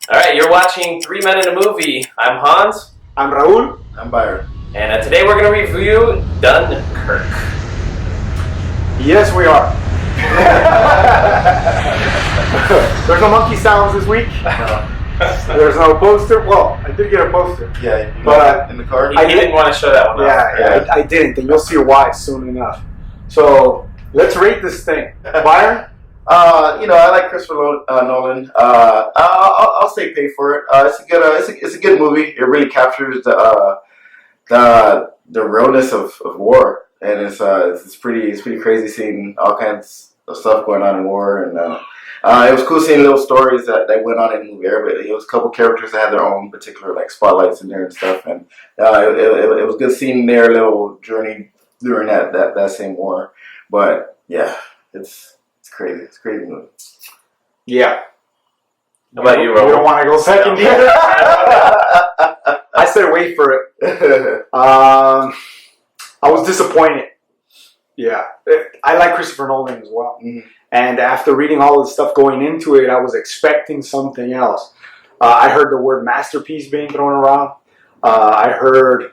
Alright, you're watching 3 Men in a Movie. I'm Hans. I'm Raul. I'm Byron. And today we're going to review Dunkirk. Yes, we are. There's no monkey sounds this week. No. There's no poster. Well, I did get a poster. Yeah, but in the car. I didn't want to show that one off. I didn't, and you'll see why soon enough. So let's rate this thing. Byron? I like Christopher Nolan. I'll say pay for it. It's a good movie. It really captures the realness of war, and it's pretty crazy seeing all kinds of stuff going on in war, and it was cool seeing little stories that went on in the movie. But it was a couple characters that had their own particular like spotlights in there and stuff, and it was good seeing their little journey during that same war. But yeah, it's crazy. It's a crazy movie. Yeah. How about you, You Raul? don't want to go second either? I said wait for it. I was disappointed. Yeah. I like Christopher Nolan as well. Mm-hmm. And after reading all the stuff going into it, I was expecting something else. I heard the word masterpiece being thrown around. I heard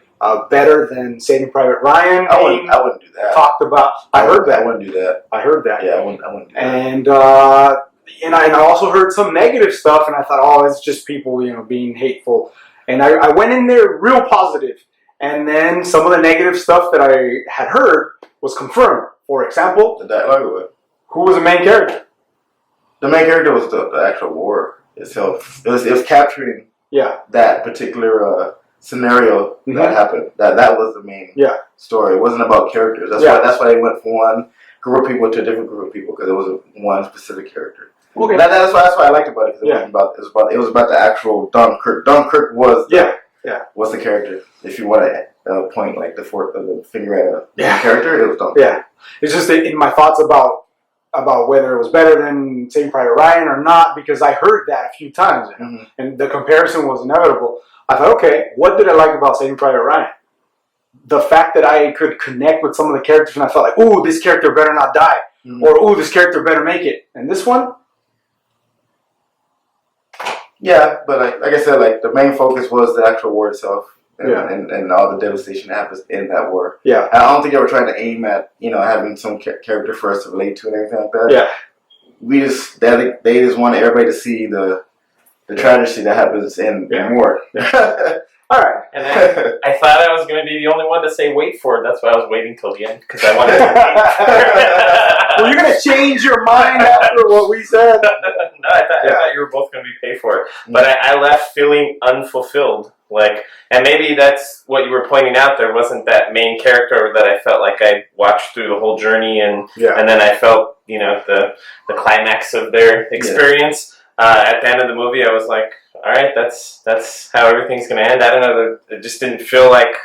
better than Saving Private Ryan. I wouldn't do that. Talked about. I heard that. I wouldn't do that. I heard that. Yeah, I wouldn't do that. And I also heard some negative stuff, and I thought, oh, it's just people, being hateful. And I went in there real positive, and then some of the negative stuff that I had heard was confirmed. For example, The dialogue. who was the main character? The main character was the actual war itself. It was capturing that particular scenario that happened. That was the main story. It wasn't about characters. That's why they went from one group of people to a different group of people, because it wasn't one specific character. Okay. That's why I liked about it, because it was about the actual Dunkirk. Dunkirk was what's the character? If you want to point like the finger at a character, it was Dunkirk. Yeah, it's just in my thoughts about whether it was better than Saving Private Ryan or not, because I heard that a few times, and the comparison was inevitable. I thought, okay, what did I like about Saving Private Ryan? The fact that I could connect with some of the characters, and I felt like, ooh, this character better not die, or ooh, this character better make it. And this one, yeah, but like I said, like the main focus was the actual war itself, and all the devastation that happens in that war. Yeah, I don't think they were trying to aim at having some character for us to relate to and everything like that. Yeah, they just wanted everybody to see the tragedy that happens in war. Yeah. All right. And I thought I was going to be the only one to say wait for it. That's why I was waiting till the end, because I wanted to wait. Were you going to change your mind after what we said? No, I thought you were both going to be paid for it. But I left feeling unfulfilled. And maybe that's what you were pointing out. There wasn't that main character that I felt like I watched through the whole journey, and then I felt the climax of their experience. At the end of the movie, I was like, all right, that's how everything's going to end. I don't know. It just didn't feel like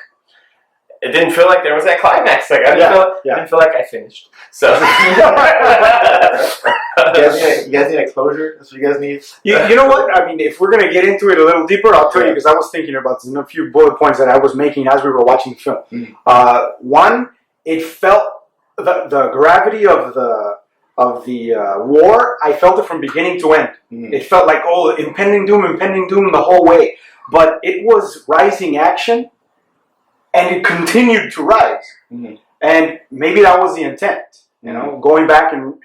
there was that climax. Like I didn't feel like I finished. So you guys need exposure. That's what you guys need. You know what? I mean, if we're going to get into it a little deeper, I'll tell you, because I was thinking about this in a few bullet points that I was making as we were watching the film. One, it felt the gravity of the war. I felt it from beginning to end. It felt like, oh, impending doom the whole way. But it was rising action, and it continued to rise. And maybe that was the intent. Going back and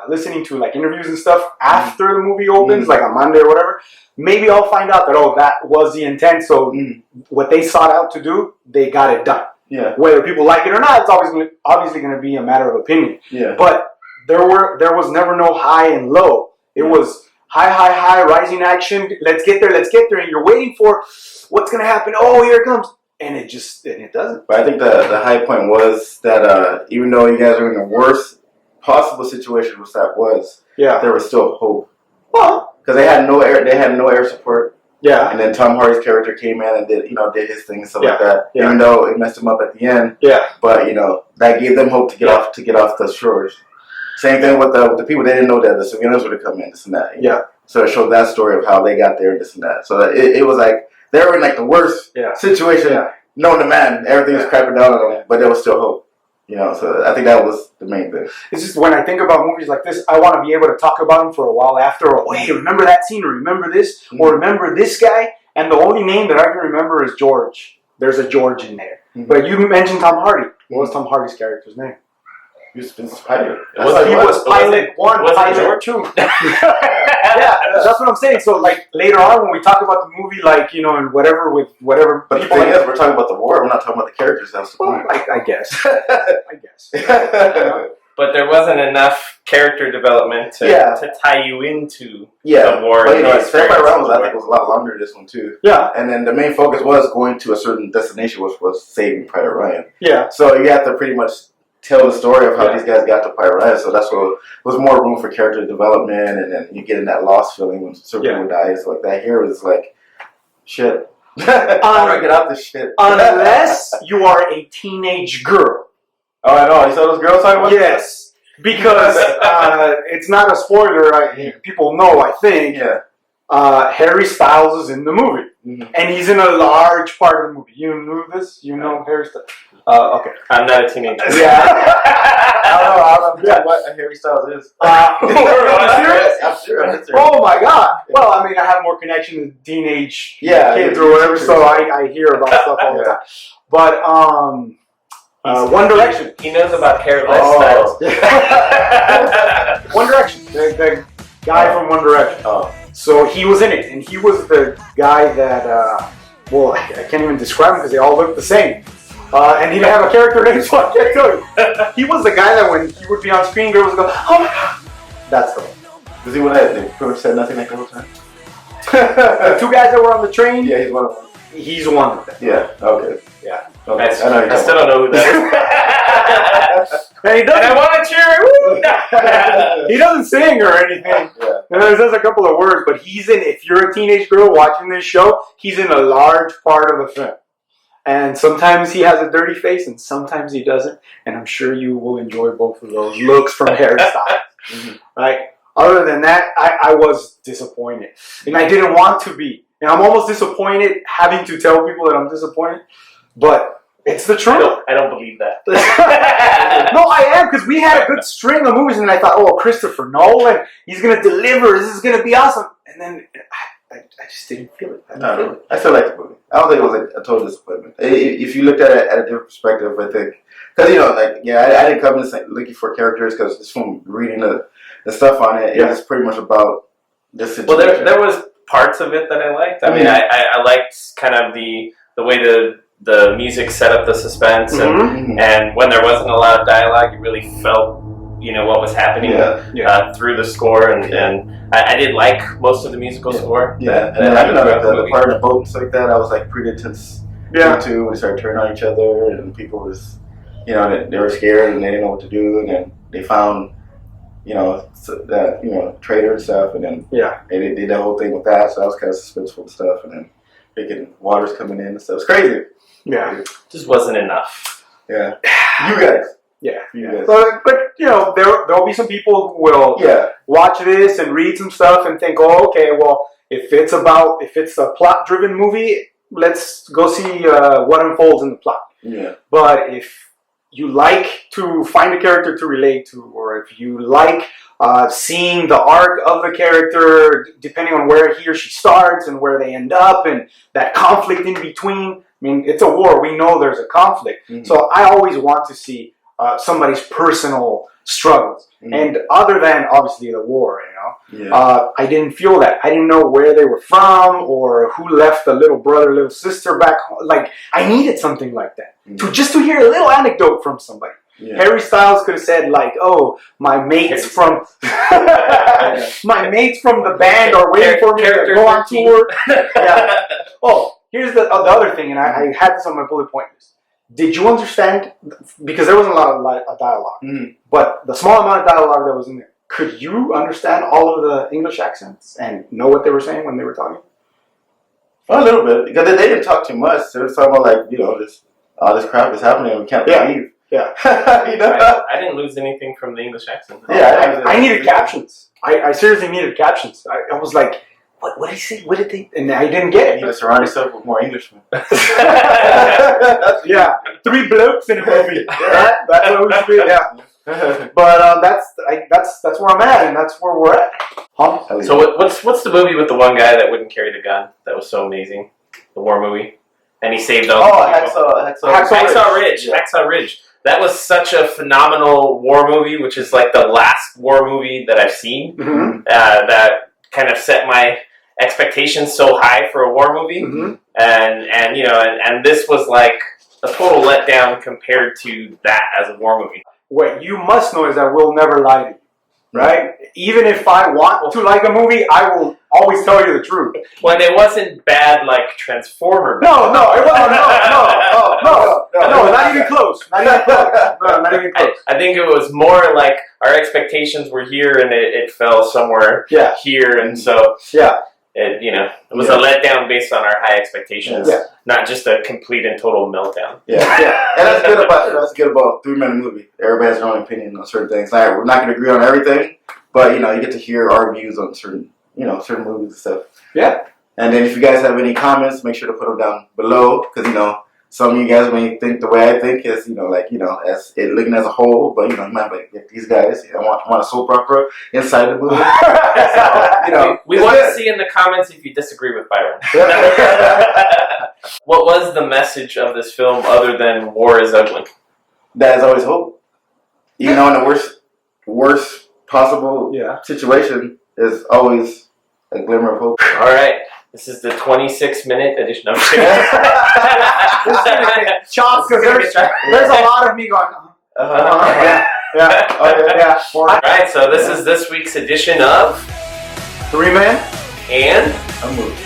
listening to like interviews and stuff after the movie opens, like on Monday or whatever, maybe I'll find out that, that was the intent. So what they sought out to do, they got it done. Yeah. Whether people like it or not, it's obviously going to be a matter of opinion. Yeah. But there was never no high and low. It was high, rising action. Let's get there. And you're waiting for what's going to happen. Oh, here it comes. And it doesn't. But I think the high point was that even though you guys were in the worst possible situation, which that was, there was still hope. Well, because they had no air support. Yeah. And then Tom Hardy's character came in and did his thing and stuff like that. Yeah. Even though it messed him up at the end. Yeah. But that gave them hope to get off the shores. Same thing with the people. They didn't know that the civilians would have come in, this and that. So it showed that story of how they got there, this and that. So it was like they were in like the worst situation known to man. Everything was crapping down on them, but there was still hope. You know, so I think that was the main thing. It's just when I think about movies like this, I want to be able to talk about them for a while after. Or, hey, remember that scene? Or remember this? Or remember this guy? And the only name that I can remember is George. There's a George in there. But you mentioned Tom Hardy. What was Tom Hardy's character's name? He was Pilot. He was Pilot 1, Pilot George? 2. Yeah, that's what I'm saying. So, like, later on when we talk about the movie, like, you know, and whatever with whatever. But the thing is, we're talking about the war. We're not talking about the characters. That's the point. I guess. I guess. But there wasn't enough character development to tie you into the war. But you know, Saving Private Ryan I think was a lot longer. This one too. Yeah. And then the main focus was going to a certain destination, which was saving Private Ryan. Yeah. So you have to pretty much tell the story of how these guys got to Private Ryan. So that's what was more room for character development, and then you get in that lost feeling when certain people die. So like that here is like, shit. How do I get out this shit? Unless you are a teenage girl. Oh, I know. You saw those girls talking about? Yes. Because it's not a spoiler. People know, I think. Yeah. Harry Styles is in the movie. Mm-hmm. And he's in a large part of the movie. You knew this? You know Harry Styles? Okay. I'm not a teenager. Yeah. I don't know what Harry Styles is. Are you serious? I'm serious. Oh my God! Well, I mean, I have more connection to teenage kids or whatever, so I hear about stuff all the time. But One Direction. He knows about hairless styles. One Direction. The guy from One Direction. Oh. So he was in it, and he was the guy that. Well, I can't even describe him because they all look the same. And he didn't have a character name, so I can't tell you. He was the guy that when he would be on screen, girls would go, "Oh my God!" That's the one. Was he one that they pretty much said nothing like the whole time? The two guys that were on the train. Yeah, he's one of them. He's one of them. Yeah. Okay. Yeah. Okay. I still don't know who that is. And he And I doesn't. want to cheer. He doesn't sing or anything. Yeah. And there's just a couple of words, but he's in. If you're a teenage girl watching this show, he's in a large part of the film. And sometimes he has a dirty face, and sometimes he doesn't. And I'm sure you will enjoy both of those looks from Harry Styles. Mm-hmm. Right? Other than that, I was disappointed. And I didn't want to be. And I'm almost disappointed having to tell people that I'm disappointed. But it's the truth. I don't believe that. No, I am, because we had a good string of movies, and I thought, oh, Christopher Nolan, he's going to deliver. This is going to be awesome. And then I just didn't feel it. I still like the movie. I don't think it was a total disappointment. If you looked at it at a different perspective, I think, because you know, like, yeah, I didn't come in looking for characters because just from reading the stuff on it, it's pretty much about this situation. Well, there was parts of it that I liked. I mean, I liked kind of the way the music set up the suspense, and when there wasn't a lot of dialogue, you really felt, you know, what was happening through the score, and I did like most of the musical score. Yeah, and I know the part in the boat and stuff like that, I was like pretty intense. Too, when they started turning on each other, and people was, you know, they were scared and they didn't know what to do, and then they found, you know, that, you know, traitor and stuff, and then they did that whole thing with that, so that was kind of suspenseful and stuff, and then freaking water's coming in and stuff. It's crazy. Yeah, just wasn't enough. Yeah, you guys. Yeah. You guys. But you know, there'll be some people who will watch this and read some stuff and think, oh, okay, well, if it's a plot-driven movie, let's go see what unfolds in the plot. Yeah. But if you like to find a character to relate to, or if you like seeing the arc of the character, depending on where he or she starts and where they end up, and that conflict in between. I mean, it's a war. We know there's a conflict. Mm-hmm. So I always want to see somebody's personal struggles. Mm-hmm. And other than, obviously, the war, you know, I didn't feel that. I didn't know where they were from or who left the little brother, little sister back home. Like, I needed something like that. Mm-hmm. to hear a little anecdote from somebody. Yeah. Harry Styles could have said, like, oh, my mates from my mates from the band are waiting for me to go on tour. Oh, here's the other thing, and I had this on my bullet point list. Did you understand? Because there wasn't a lot of dialogue, but the small amount of dialogue that was in there, could you understand all of the English accents and know what they were saying when they were talking? A little bit, because they didn't talk too much. They were talking about, like, you know, all this crap is happening and we can't believe. Yeah. You know? I didn't lose anything from the English accent. Yeah, I needed captions. I seriously needed captions. I was like, What did he say? What did they? And I didn't get You it. need to surround yourself with more Englishmen. Yeah, 3 blokes in a movie. That's what we should be. Yeah, but that's where I'm at, and that's where we're at. Huh? So what's the movie with the one guy that wouldn't carry the gun? That was so amazing. The war movie, and he saved all the people. Hacksaw Ridge. Yeah. Hacksaw Ridge. That was such a phenomenal war movie, which is like the last war movie that I've seen. Mm-hmm. That kind of set my expectations so high for a war movie, Mm-hmm. and you know, and this was like a total letdown compared to that as a war movie. What you must know is that we'll never lie to you, right? Even if I want to like a movie, I will always tell you the truth. When it wasn't bad like Transformer. No, it wasn't. No, not even close. Not even close. No, not even close. I think it was more like our expectations were here and it fell somewhere Yeah. here, and so Yeah. it was a letdown based on our high expectations, Yeah. not just a complete and total meltdown. Yeah, and that's good about 3 minute movie. Everybody has their own opinion on certain things. Like, we're not going to agree on everything, but you get to hear our views on certain movies and stuff. Yeah. And then if you guys have any comments, make sure to put them down below, because some of you guys may think the way I think is as it looking as a whole, but you might be like, these guys I want a soap opera inside the movie. So, we want to see in the comments if you disagree with Byron. What was the message of this film other than war is ugly? That is always hope. Even though in the worst possible situation, is always a glimmer of hope. All right. This is the 26-minute edition of Chops, because there's a lot of me going. Yeah. All right, so this is this week's edition of 3 Men and A movie.